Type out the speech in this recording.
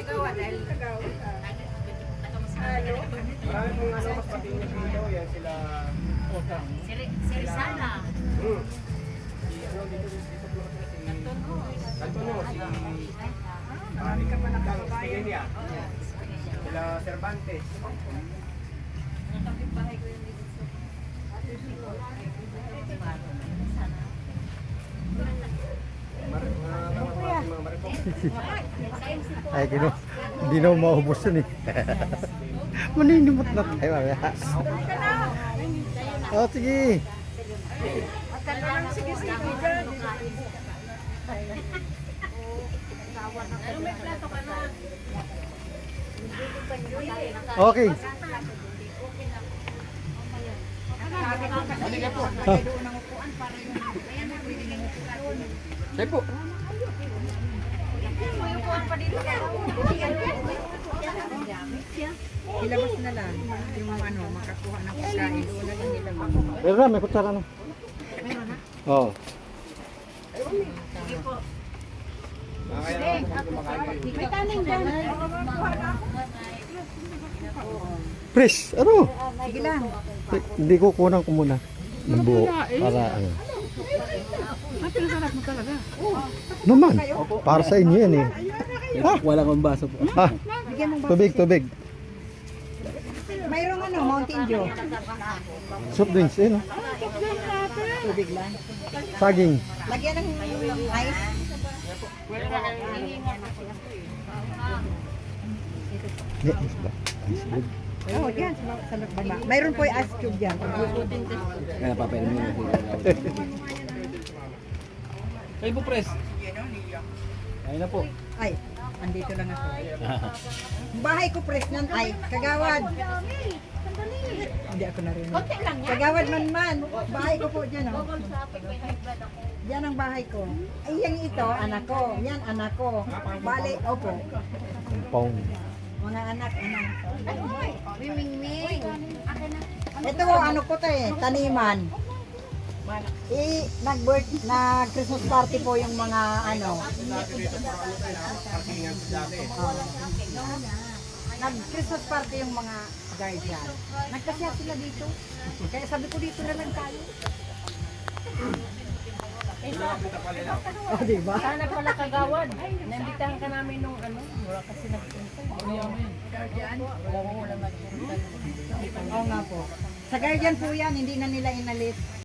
kagawa dahil Marami pong kapatid niya dito, yan sila. si Rizana. Kantono, marami ka pa nakakabayan niya. Sila Cervantes. Ay, hindi na maubos yun eh. Maninimot na tayo mamaya. Oh, sige. Okay. Sige po. ilabas na lang yung ano, makakuha ng pagkain. Wala lang nilabas. Meron na, may kutsara na. Oo. May taning dyan. Pres, ano? Sige lang. Hindi ko kunan ko muna. Ng buo. Para ano. Pinasarap mo talaga. Naman, para sa inyo yan eh. Ha? Wala kang baso po. Ha? Bigyan mong Tubig, tubig. mayroong ano, Mountain Dew. Soft drinks, eh no? Tubig lang. Saging. Lagyan ng ice. Yeah, is ba? Is good. Oo, dyan. Sa baba. Mayroon po yung ice cube dyan. Kaya papel mo yung kayo po, Pres. Ayun na po. Ay, andito lang ako. Bahay ko press nan ay kagawad. Hindi ako narinig. Kagawad man. Bahay ko po dyan, oh. Yan ang bahay ko. Ay, yan ito, anak ko. Yan, anak ko. Bale, opo. Pong. Mga anak. Ito, ano ko to eh, taniman. Nag-Christmas party po yung mga ano. Nag-Christmas party yung mga guardian. Nagkasya sila dito. Kaya sabi ko dito na lang tayo. Oh, diba? Sana pala kagawad. Nanditahan ka namin nung ano, wala kasi nagpunta. Oo nga po. Sa guardian po yan, hindi na nila inalis.